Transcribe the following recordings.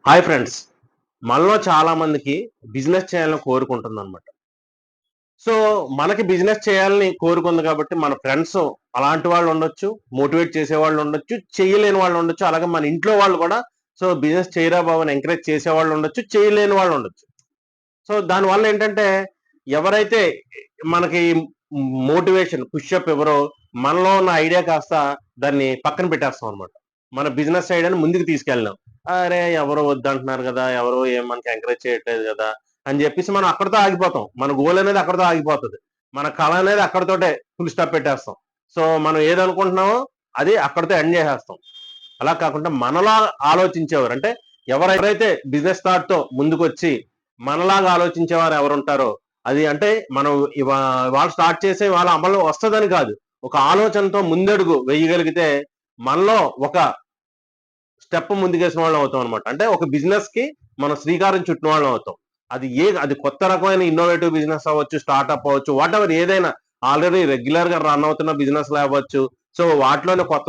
Hi friends. మనలో చాలా మందికి బిజినెస్ చేయాలని కోరుకుంటుందనమాట. సో, మనకి బిజినెస్ చేయాలని కోరుకుంది కాబట్టి మన ఫ్రెండ్స్ అలాంటి వాళ్ళు ఉండొచ్చు, మోటివేట్ చేసేవాళ్ళు ఉండొచ్చు, చేయలేని వాళ్ళు ఉండొచ్చు. అలాగే మన ఇంట్లో వాళ్ళు కూడా బిజినెస్ చేయరా బాబు అని ఎంకరేజ్ చేసేవాళ్ళు ఉండొచ్చు, చేయలేని వాళ్ళు ఉండొచ్చు. సో, దానివల్ల ఏంటంటే ఎవరైతే మనకి మోటివేషన్, పుషప్ ఇవ్వరో మనలో ఉన్న ఐడియా కాస్త దాన్ని పక్కన పెట్టేస్తాం అనమాట. మన బిజినెస్ ఐడియాని ముందుకు తీసుకెళ్ళలేం. అరే! ఎవరో వద్దంటున్నారు గదా! ఎవరో ఏం మనకి ఎంకరేజ్ చేయట్లేదు గదా! అని జెప్పేసి మనం అక్కడితో ఆగిపోతాం. మన గోల్ అనేది అక్కడితో ఆగిపోతది. మన కళ అనేది అక్కడితోటే ఫుల్ స్టాప్ పెట్టేస్తాం. సో, మనం ఏదనుకుంటున్నామో అది అక్కడితో ఎండ్ జేసేస్తాం. అలా కాకుండా మనలా ఆలోచించేవారు అంటే ఎవరైతే బిజినెస్ థాట్‌తో ముందుకొచ్చి మనలాగా ఆలోచించేవారు ఎవరుంటారో అది అంటే మనం ఇవాళ స్టార్ట్ చేసి ఇవాళ అమలు వస్తదని కాదు. ఒక ఆలోచనతో ముందడుగు వేయగలిగితే మనలో ఒక స్టెప్ ముందుకేసిన వాళ్ళం అవుతాం అనమాట. అంటే ఒక బిజినెస్‌కి మనం శ్రీకారం చుట్టిన వాళ్ళం అవుతాం. అది కొత్త రకమైన ఇన్నోవేటివ్ బిజినెస్ అవ్వచ్చు, స్టార్టప్ అవ్వచ్చు, వాటెవర్ ఏదైనా ఆల్రెడీ రెగ్యులర్‌గా రన్ అవుతున్న బిజినెస్‌లు అవ్వచ్చు. సో, వాటిలోనే కొత్త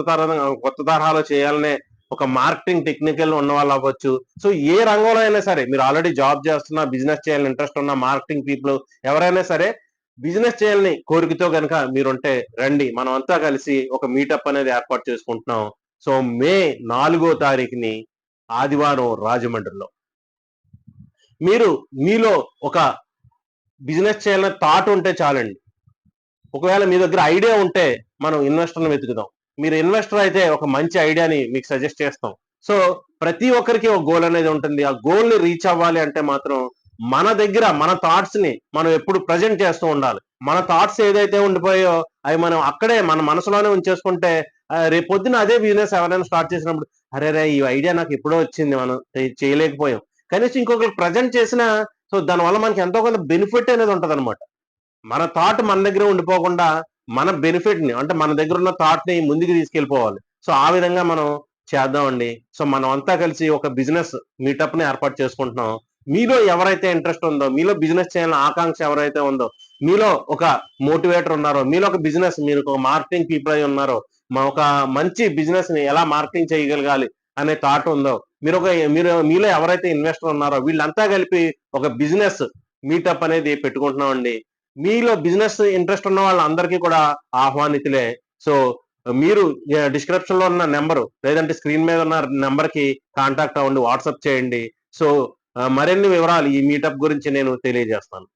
తరహాలో చేయాలనే ఒక మార్కెటింగ్ టెక్నికల్ ఉన్నవాళ్ళు అవ్వచ్చు. సో, ఏ రంగంలో అయినా సరే మీరు ఆల్రెడీ జాబ్ చేస్తున్నా, బిజినెస్ చేయాలని ఇంట్రెస్ట్ ఉన్న మార్కెటింగ్ పీపుల్ ఎవరైనా సరే బిజినెస్ చేయాలని కోరికతో గనక మీరుంటే రండి. మనమంతా కలిసి ఒక మీటప్ అనేది ఏర్పాటు చేసుకుంటున్నాం. సో, మే 4 తారీఖుని ఆదివారం రాజమండ్రిలో. మీరు మీలో ఒక బిజినెస్ చేయాలనే థాట్ ఉంటే చాలండి. ఒకవేళ మీ దగ్గర ఐడియా ఉంటే మనం ఇన్వెస్టర్‌ని వెతుకుదాం. మీరు ఇన్వెస్టర్ అయితే ఒక మంచి ఐడియాని మీకు సజెస్ట్ చేస్తాం. సో, ప్రతి ఒక్కరికి ఒక గోల్ అనేది ఉంటుంది. ఆ గోల్‌ని రీచ్ అవ్వాలి అంటే మాత్రం మన దగ్గర మన థాట్స్‌ని మనం ఎప్పుడు ప్రెజెంట్ చేస్తూ ఉండాలి. మన థాట్స్ ఏదైతే ఉండిపోయాయో అవి మనం అక్కడే మన మనసులోనే ఉంచేసుకుంటే రేపొద్దున అదే బిజినెస్ ఎవరైనా స్టార్ట్ చేసినప్పుడు అరెరే! ఈ ఐడియా నాకు ఎప్పుడో వచ్చింది. మనం చేయలేకపోయాం. కనీసం ఇంకొకరికి ప్రెజెంట్ చేసినా దానివల్ల మనకి ఎంతో కొంత బెనిఫిట్ అనేది ఉంటదనమాట. మన థాట్ మన దగ్గరే ఉండిపోకుండా, మన బెనిఫిట్‌ని అంటే మన దగ్గరున్న థాట్‌ని ముందుకు తీసుకెళ్ళిపోవాలి. సో, ఆ విధంగా మనం చేద్దామండి. సో, మనమంతా కలిసి ఒక బిజినెస్ మీటప్‌ని ఏర్పాటు చేసుకుంటున్నాం. మీలో ఎవరైతే ఇంట్రెస్ట్ ఉందో, మీలో బిజినెస్ చేయాలని ఆకాంక్ష ఎవరైతే ఉందో, మీలో ఒక మోటివేటర్ ఉన్నారో, మీలో ఒక బిజినెస్ మీరు ఒక మార్కెటింగ్ పీపుల్ అయి ఉన్నారో, ఒక మంచి బిజినెస్‌ని ఎలా మార్కెటింగ్ చేయగలగాలి అనే థాట్ ఉందో, మీలో ఎవరైతే ఇన్వెస్టర్ ఉన్నారో వీళ్ళంతా కలిపి ఒక బిజినెస్ మీటప్ అనేది పెట్టుకుంటున్నామండి. మీలో బిజినెస్ ఇంట్రెస్ట్ ఉన్న వాళ్ళందరికీ కూడా ఆహ్వానితులే. సో, మీరు డిస్క్రిప్షన్‌లో ఉన్న నంబరు లేదంటే స్క్రీన్ మీద ఉన్న నంబర్‌కి కాంటాక్ట్ అవ్వండి. వాట్సాప్ చేయండి. సో, మరిన్ని వివరాలు ఈ మీటప్ గురించి నేను తెలియజేస్తాను.